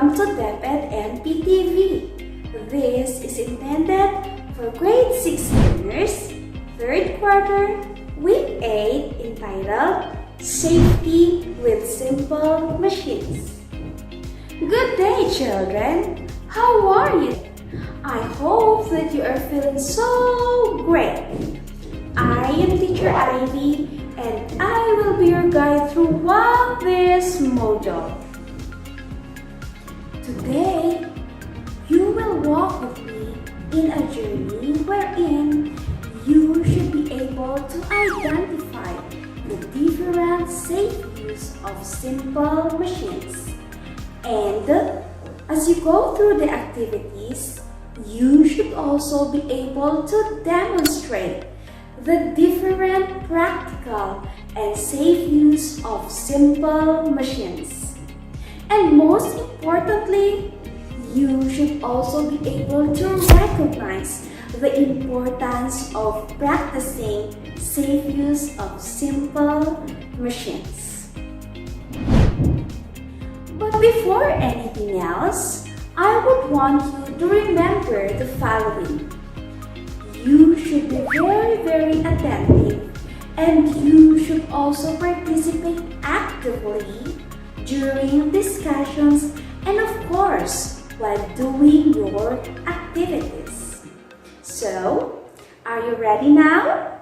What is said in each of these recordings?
Welcome to DepEd NPTV. This is intended for grade 6 learners, 3rd quarter, week 8, entitled Safety with Simple Machines. Good day, children! How are you? I hope that you are feeling so great. I am Teacher Ivy, and I will be your guide through this module. Today, you will walk with me in a journey wherein you should be able to identify the different safe use of simple machines. And as you go through the activities, you should also be able to demonstrate the different practical and safe use of simple machines. And most importantly, you should also be able to recognize the importance of practicing safe use of simple machines. But before anything else, I would want you to remember the following. You should be very attentive, and you should also participate actively during discussions and of course while doing your activities. So, are you ready now?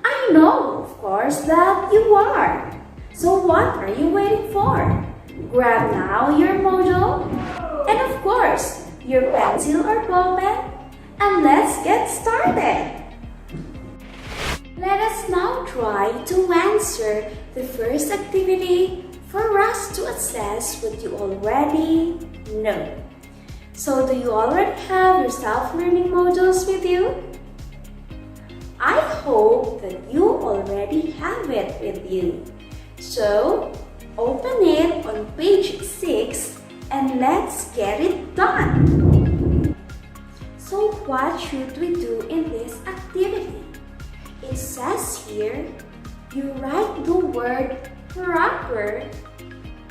I know, of course, that you are. So what are you waiting for? Grab now your module and of course your pencil or ball pen, and let's get started. Let us now try to answer the first activity for us to assess what you already know. So, do you already have your self-learning modules with you? I hope that you already have it with you. So, open it on page 6 and let's get it done. So, what should we do in this activity? It says here, you write the word proper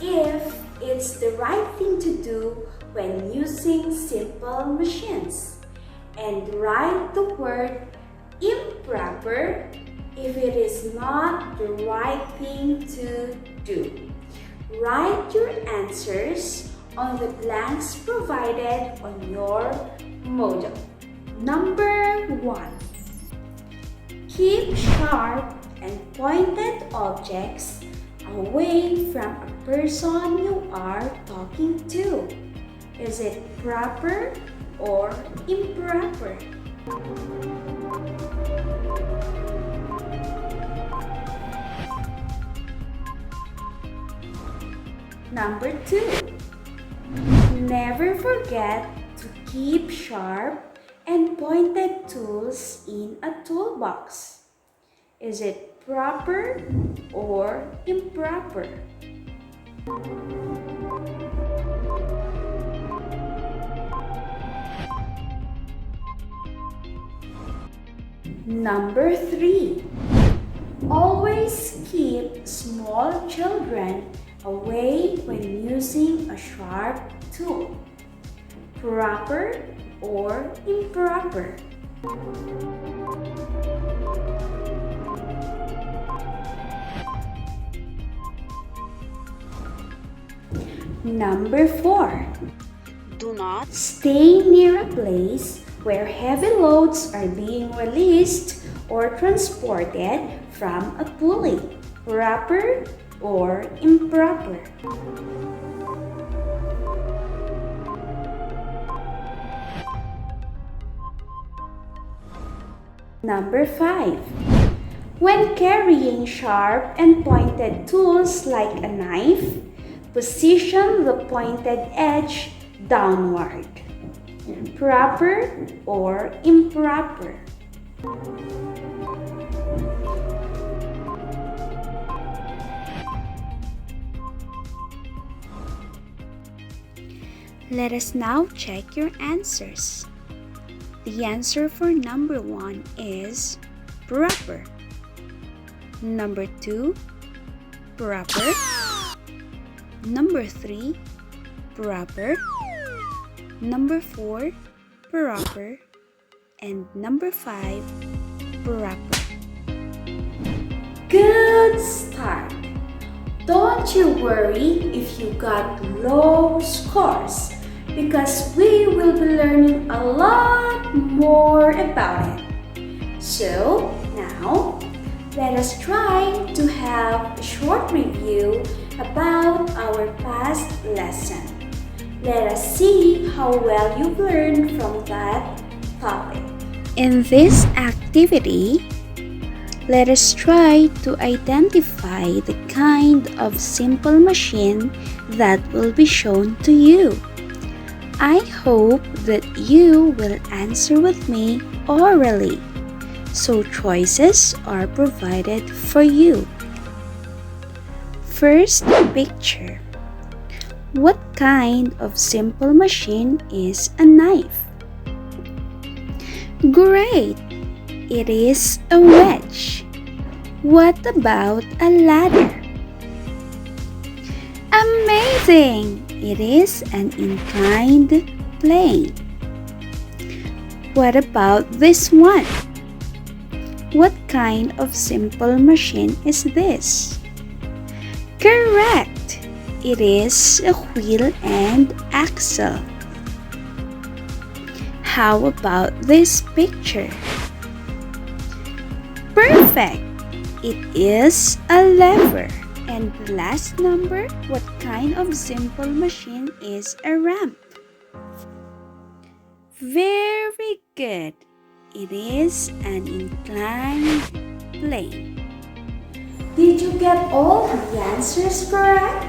if it's the right thing to do when using simple machines, and write the word improper if it is not the right thing to do. Write your answers on the blanks provided on your module. Number 1. Keep sharp and pointed objects away from a person you are talking to. Is it proper or improper? Number 2. Never forget to keep sharp and pointed tools in a toolbox. Is it proper or improper? Number 3. Always keep small children away when using a sharp tool. Proper or improper? Number 4. Do not stay near a place where heavy loads are being released or transported from a pulley. Proper or improper? Number 5. When carrying sharp and pointed tools like a knife, position the pointed edge downward. Proper or improper? Let us now check your answers. The answer for number 1 is proper. Number 2, proper. Number 3, proper, number 4, proper, and number 5, proper. Good start! Don't you worry if you got low scores, because we will be learning a lot more about it. So now, let us try to have a short review about our past lesson. Let us see how well you've learned from that topic. In this activity, let us try to identify the kind of simple machine that will be shown to you. I hope that you will answer with me orally, so choices are provided for you. First picture. What kind of simple machine is a knife? Great! It is a wedge. What about a ladder? Amazing! It is an inclined plane. What about this one? What kind of simple machine is this? Correct! It is a wheel and axle. How about this picture? Perfect! It is a lever. And the last number, what kind of simple machine is a ramp? Very good. It is an inclined plane. Did you get all the answers correct?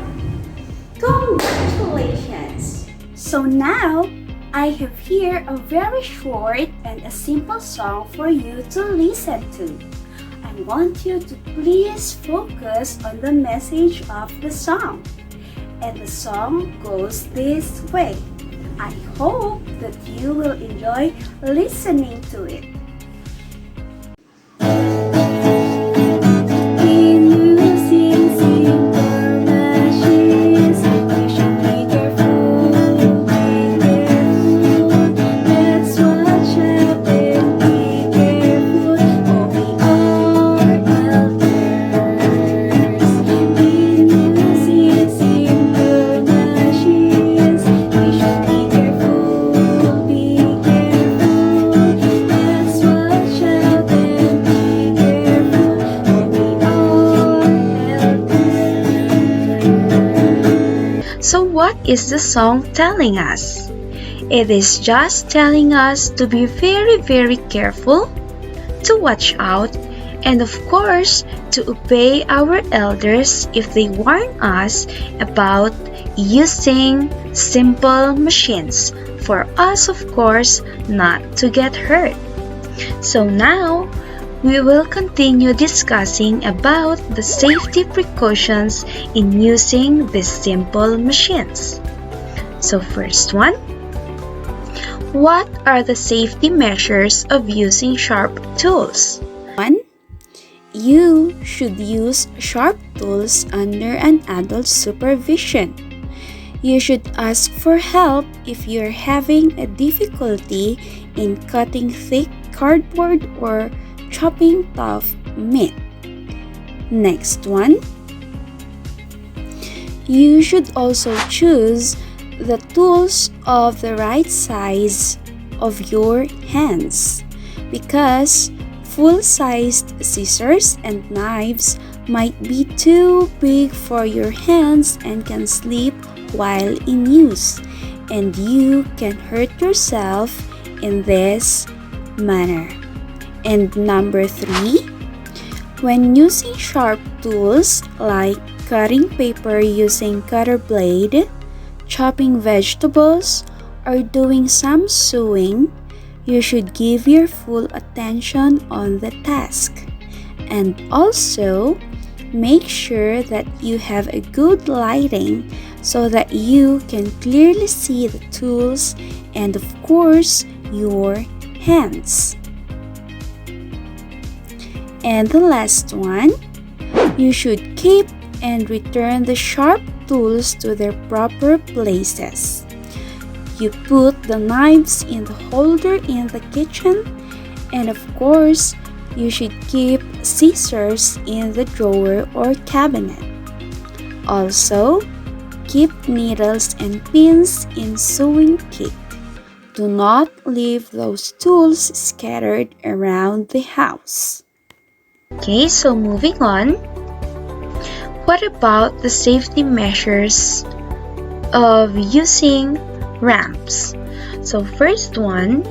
Congratulations! So now, I have here a very short and a simple song for you to listen to. I want you to please focus on the message of the song. And the song goes this way. I hope that you will enjoy listening to it. So what is the song telling us? It is just telling us to be very careful, to watch out, and of course, to obey our elders if they warn us about using simple machines, for us of course not to get hurt. So now, we will continue discussing about the safety precautions in using these simple machines. So first one, what are the safety measures of using sharp tools? 1. You should use sharp tools under an adult's supervision. You should ask for help if you're having a difficulty in cutting thick cardboard or chopping tough meat. Next one. You should also choose the tools of the right size of your hands, because full-sized scissors and knives might be too big for your hands and can slip while in use, and you can hurt yourself in this manner. And number 3, when using sharp tools like cutting paper using cutter blade, chopping vegetables, or doing some sewing, you should give your full attention on the task. And also, make sure that you have a good lighting so that you can clearly see the tools and of course your hands. And the last one, you should keep and return the sharp tools to their proper places. You put the knives in the holder in the kitchen, and of course, you should keep scissors in the drawer or cabinet. Also, keep needles and pins in sewing kit. Do not leave those tools scattered around the house. Okay, so moving on. What about the safety measures of using ramps? So first one,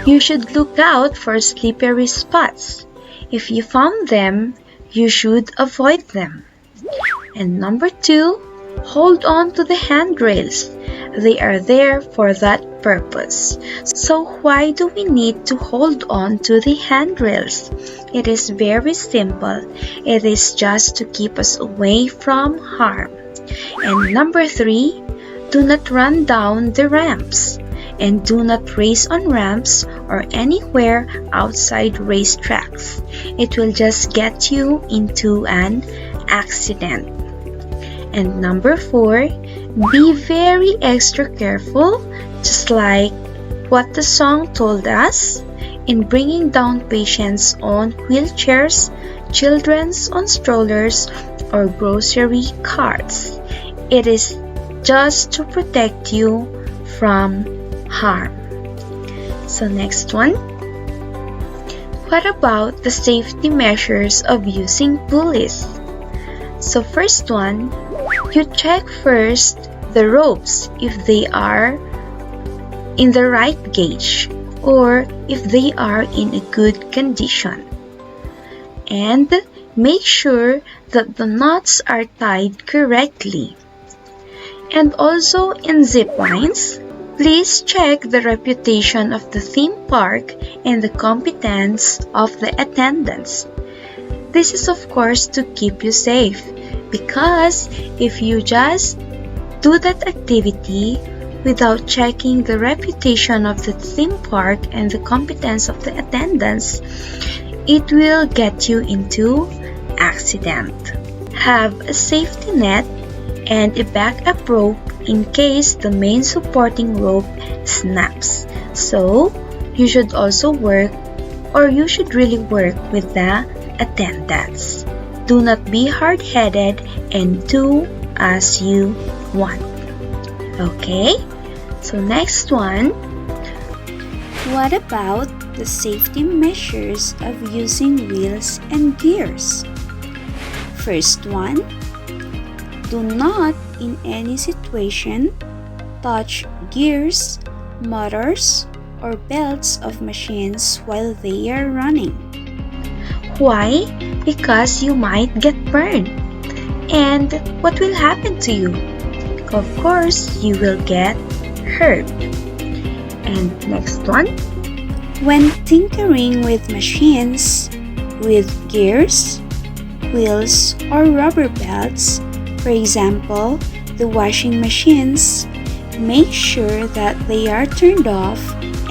you should look out for slippery spots. If you found them, you should avoid them. And number two, hold on to the handrails. They are there for that purpose. So why do we need to hold on to the handrails? It is very simple. It is just to keep us away from harm. And number three, do not run down the ramps. And do not race on ramps or anywhere outside racetracks. It will just get you into an accident. And number four, be very extra careful, just like what the song told us, in bringing down patients on wheelchairs, children on strollers, or grocery carts. It is just to protect you from harm. So next one. What about the safety measures of using pulleys? So first one, you check first the ropes if they are in the right gauge or if they are in a good condition. And make sure that the knots are tied correctly. And also in zip lines, please check the reputation of the theme park and the competence of the attendants. This is of course to keep you safe, because if you just do that activity without checking the reputation of the theme park and the competence of the attendants, it will get you into accident. Have a safety net and a backup rope in case the main supporting rope snaps. So, you should also work, or you should really work with the attendants. Do not be hard-headed and do as you want. Okay? So next one. What about the safety measures of using wheels and gears? First one, do not in any situation touch gears, motors, or belts of machines while they are running. Why? Because you might get burned. And what will happen to you? Of course, you will get hurt. And next one. When tinkering with machines, with gears, wheels, or rubber belts, for example, the washing machines, make sure that they are turned off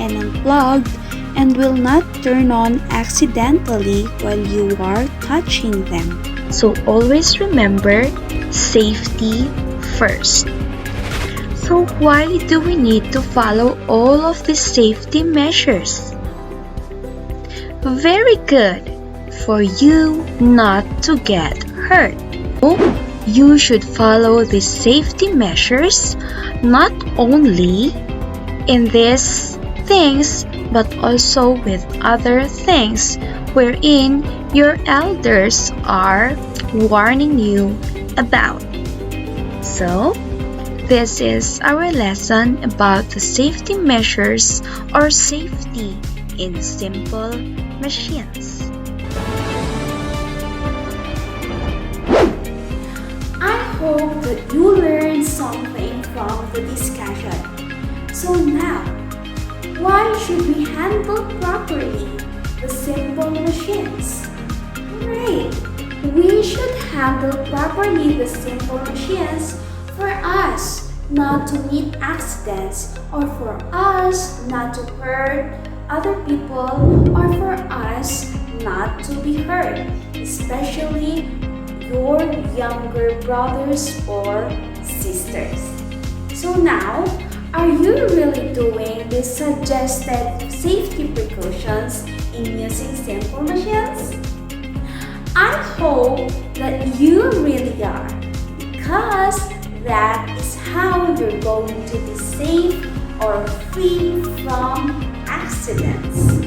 and unplugged and will not turn on accidentally while you are touching them. So always remember safety first. So why do we need to follow all of these safety measures? Very good, for you not to get hurt. You should follow these safety measures not only in these things but also with other things wherein your elders are warning you about. So, this is our lesson about the safety measures or safety in simple machines. I hope that you learned something from the discussion. So now, why should we handle properly the simple machines? Right, we should handle properly the simple machines for us not to meet accidents, or for us not to hurt other people, or for us not to be hurt, especially your younger brothers or sisters. So now, are you really doing the suggested safety precautions in using simple machines? I hope that you really are, because that is how you're going to be safe or free from accidents.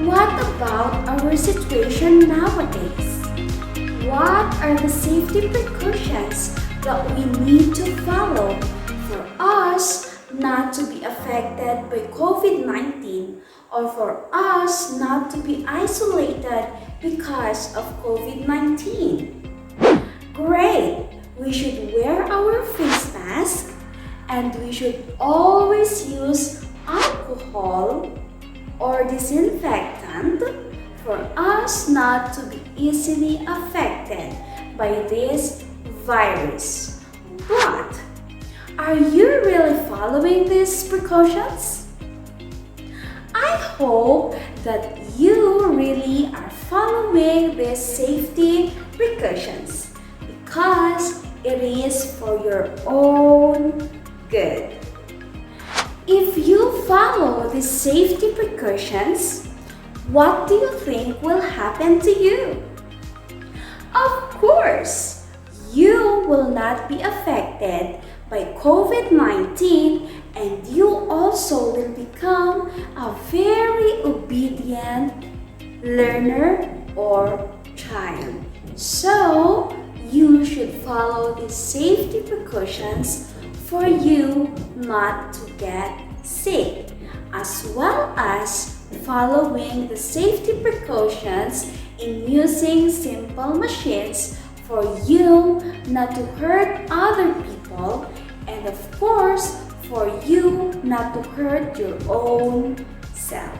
What about our situation nowadays? What are the safety precautions that we need to follow for us not to be affected by COVID-19 or for us not to be isolated because of COVID-19? Great! We should wear our face mask and we should always use alcohol or disinfectant for us not to be easily affected by this virus. But are you really following these precautions? I hope that you really are following these safety precautions because it is for your own good. If you follow these safety precautions, what do you think will happen to you? Of course, you will not be affected by COVID-19 and you also will become a very obedient learner or child. So, you should follow the safety precautions for you not to get sick, as well as following the safety precautions in using simple machines for you not to hurt other people and of course for you not to hurt your own self.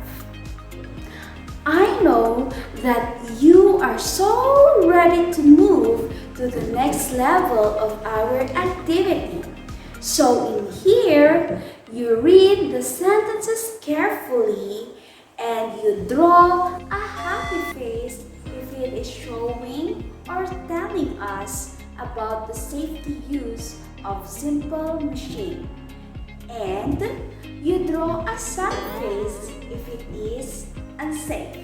I know that you are so ready to move to the next level of our activity. So in here, you read the sentences carefully and you draw a happy face if it is showing or telling us about the safety use of simple machine. And you draw a sad face if it is unsafe.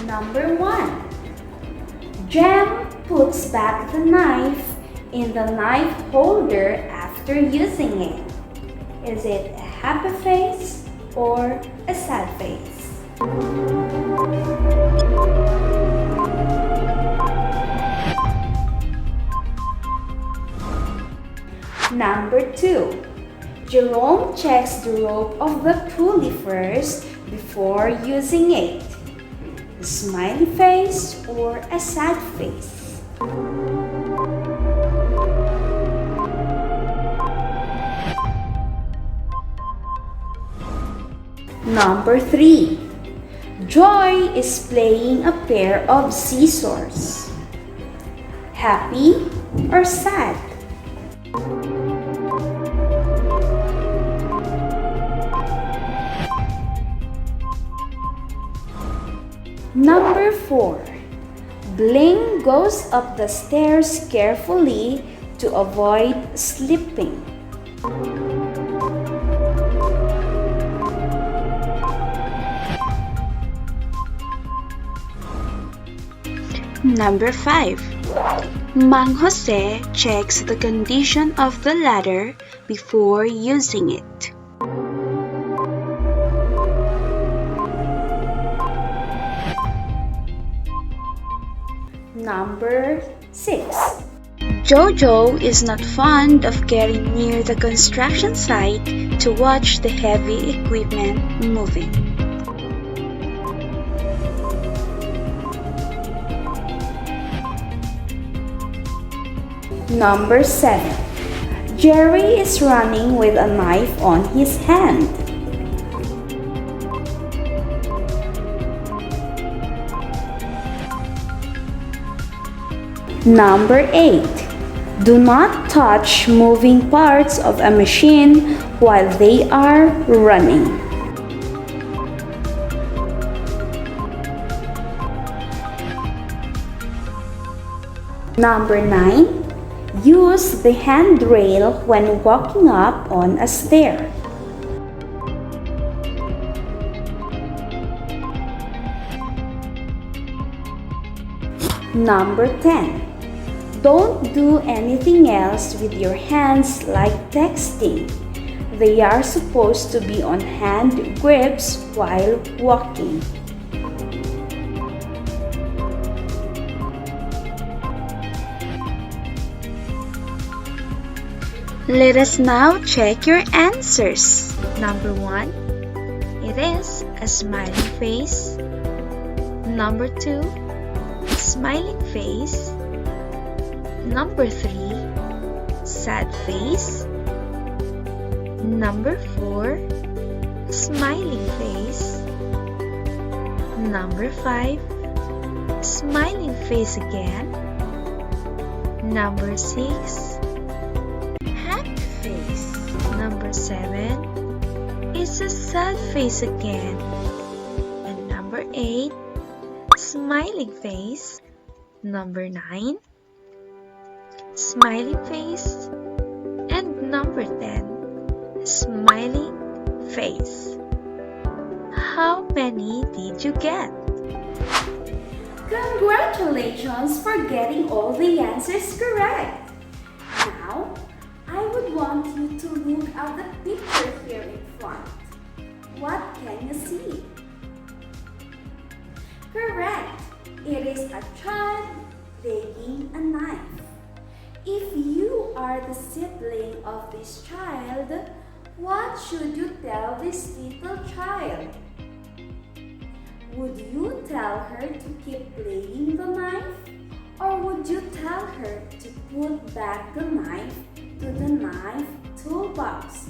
Number 1. Jem puts back the knife in the knife holder after using it. Is it a happy face or a sad face? Number 2. Jerome checks the rope of the pulley first before using it. A smiley face or a sad face? Number 3. Joy is playing a pair of scissors. Happy or sad? Number 4. Bling goes up the stairs carefully to avoid slipping. Number 5. Mang Jose checks the condition of the ladder before using it. Number 6. Jojo is not fond of getting near the construction site to watch the heavy equipment moving. Number 7. Jerry is running with a knife on his hand. Number 8. Do not touch moving parts of a machine while they are running. Number 9. Use the handrail when walking up on a stair. Number 10. Don't do anything else with your hands like texting. They are supposed to be on hand grips while walking. Let us now check your answers. Number 1, it is a smiling face. Number 2, smiling face. Number 3, sad face. Number 4, smiling face. Number 5, smiling face again. Number 6, happy face. Number 7 is a sad face again. And number 8, smiling face. Number 9, smiling face. And number 10, smiling face. How many did you get? Congratulations for getting all the answers correct. Now, I would want you to look at the picture here in front. What can you see? Correct. It is a child taking a knife. If you are the sibling of this child, what should you tell this little child? Would you tell her to keep playing the knife? Or would you tell her to put back the knife to the knife toolbox?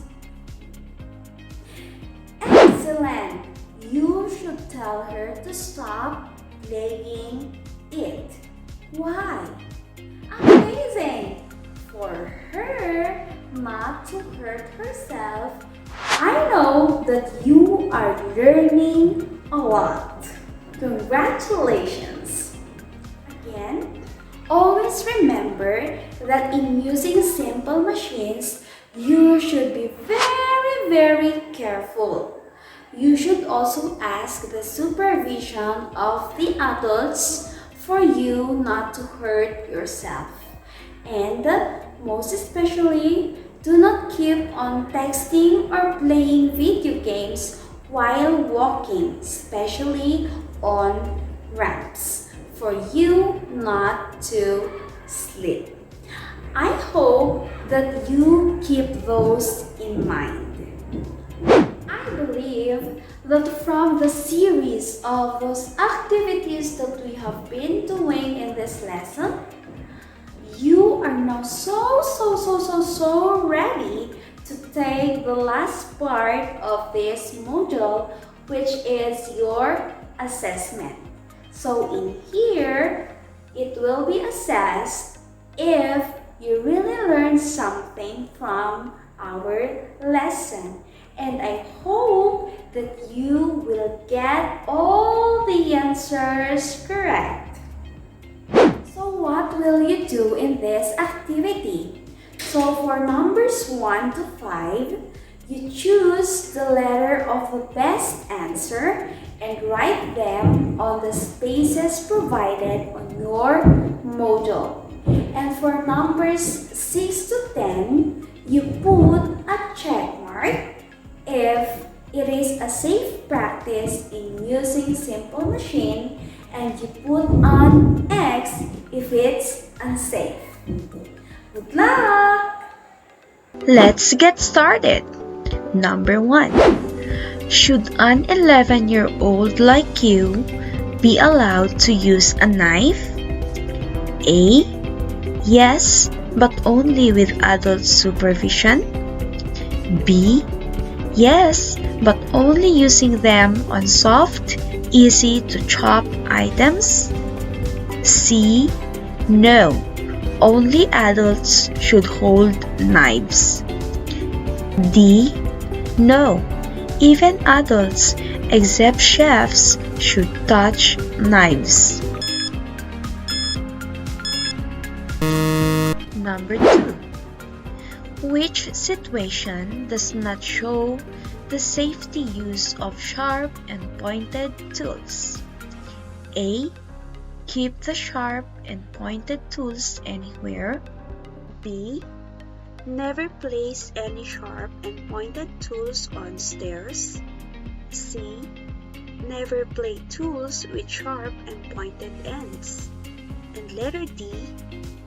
Excellent! You should tell her to stop playing it. Why? Amazing! For her not to hurt herself, I know that you are learning a lot. Congratulations! Again, always remember that in using simple machines, you should be very, very careful. You should also ask the supervision of the adults for you not to hurt yourself. And most especially, do not keep on texting or playing video games while walking, especially on ramps, for you not to slip. I hope that you keep those in mind. I believe that from the series of those activities that we have been doing in this lesson, you are now so ready to take the last part of this module, which is your assessment. So in here, it will be assessed if you really learned something from our lesson. And I hope that you will get all the answers correct. So what will you do in this activity? So for numbers 1 to 5, you choose the letter of the best answer and write them on the spaces provided on your module. And for numbers 6 to 10, you put a check mark if it is a safe practice in using simple machine, and you put on X if it's unsafe. Good luck! Let's get started. Number 1. Should an 11-year-old like you be allowed to use a knife? A. Yes, but only with adult supervision. B. Yes, but only using them on soft, easy to chop items. C. No, only adults should hold knives. D. No, even adults except chefs should touch knives. Number 2. Which situation does not show the safety use of sharp and pointed tools? A. Keep the sharp and pointed tools anywhere. B. Never place any sharp and pointed tools on stairs. C. Never play tools with sharp and pointed ends. And letter D.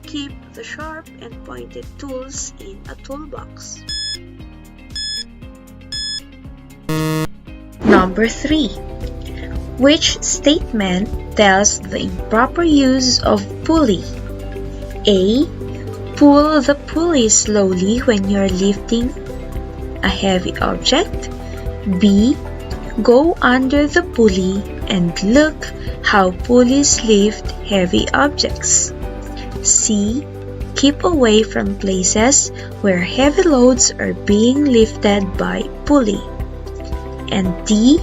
Keep the sharp and pointed tools in a toolbox. Number 3. Which statement tells the improper use of pulley? A. Pull the pulley slowly when you're lifting a heavy object. B. Go under the pulley and look how pulleys lift heavy objects. C. Keep away from places where heavy loads are being lifted by pulley. And D.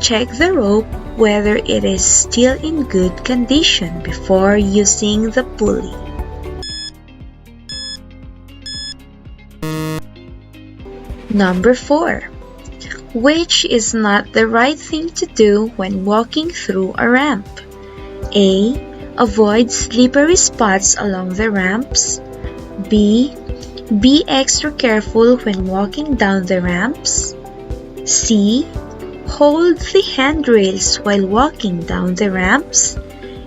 Check the rope whether it is still in good condition before using the pulley. Number 4. Which is not the right thing to do when walking through a ramp? A. Avoid slippery spots along the ramps. B. Be extra careful when walking down the ramps. C. Hold the handrails while walking down the ramps.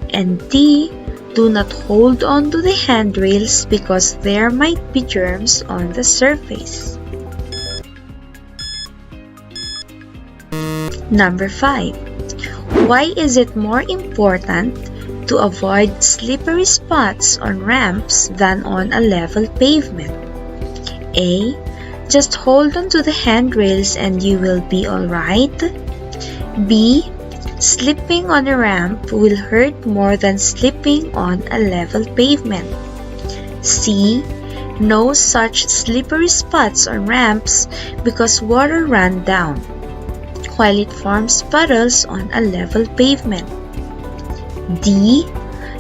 And D. Do not hold on to the handrails because there might be germs on the surface. Number 5. Why is it more important to avoid slippery spots on ramps than on a level pavement? A. Just hold on to the handrails and you will be alright. B. Slipping on a ramp will hurt more than slipping on a level pavement. C. No such slippery spots on ramps because water runs down, while it forms puddles on a level pavement. D.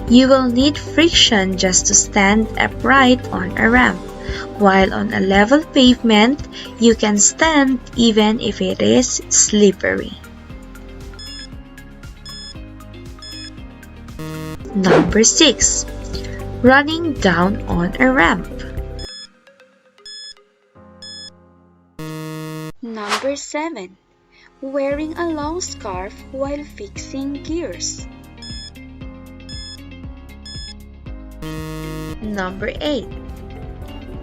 You will need friction just to stand upright on a ramp, while on a level pavement, you can stand even if it is slippery. Number 6. Running down on a ramp. Number 7. Wearing a long scarf while fixing gears. Number 8.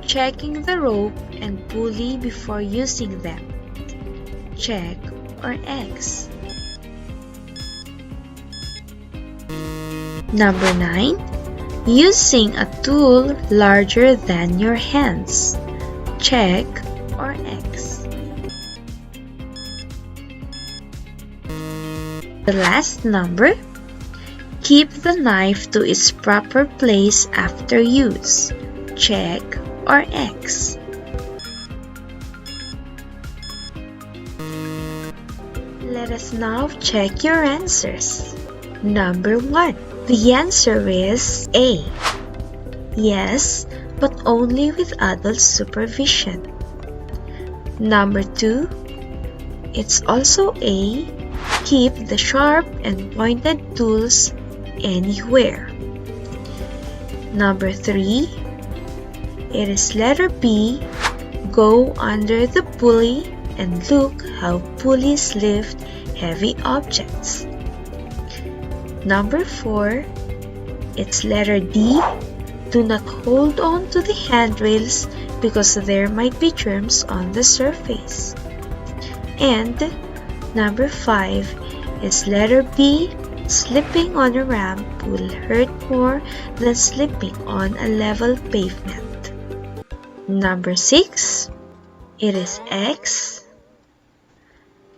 Checking the rope and pulley before using them. Check or X. Number 9. Using a tool larger than your hands. Check or X. The last number. Keep the knife to its proper place after use. Check or X. Let us now check your answers. Number 1. The answer is A. Yes, but only with adult supervision. Number 2. It's also A. Keep the sharp and pointed tools anywhere. Number 3. It is letter B. Go under the pulley and look how pulleys lift heavy objects. Number 4. It's letter D. Do not hold on to the handrails because there might be germs on the surface. And number 5 is letter B. Slipping on a ramp will hurt more than slipping on a level pavement. Number 6. It is X.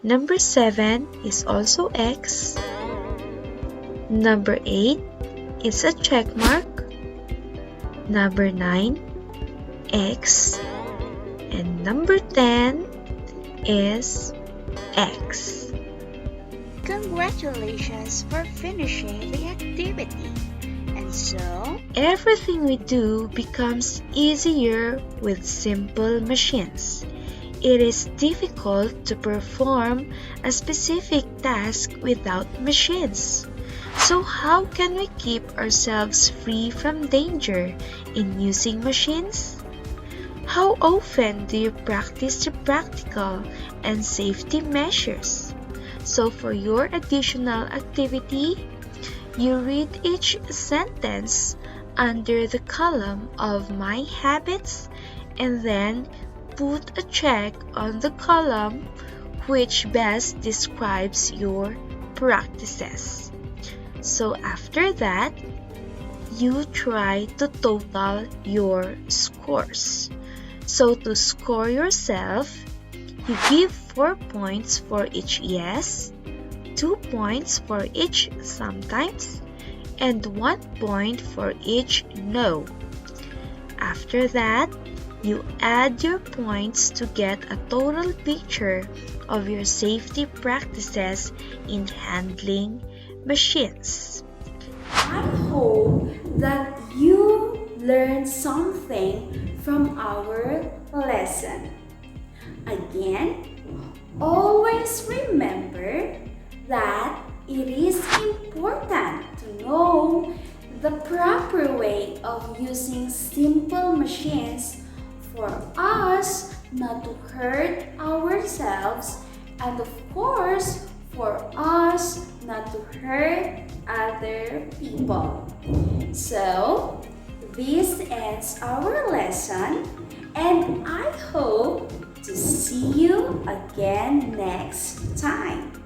Number 7 is also X. Number 8 is a check mark. Number 9, X. And number 10 is X. Congratulations for finishing the activity. And And so, everything we do becomes easier with simple machines. It is difficult to perform a specific task without machines. So, how can we keep ourselves free from danger in using machines? How often do you practice the practical and safety measures? So, for your additional activity, you read each sentence under the column of My Habits and then put a check on the column which best describes your practices. So after that, you try to total your scores. So to score yourself, you give 4 points for each yes, 2 points for each sometimes, and 1 point for each no. After that, you add your points to get a total picture of your safety practices in handling machines. I hope that you learned something from our lesson. Again, always remember that it is important to know the proper way of using simple machines for us not to hurt ourselves and of course for us not to hurt other people. So, this ends our lesson and I hope to see you again next time.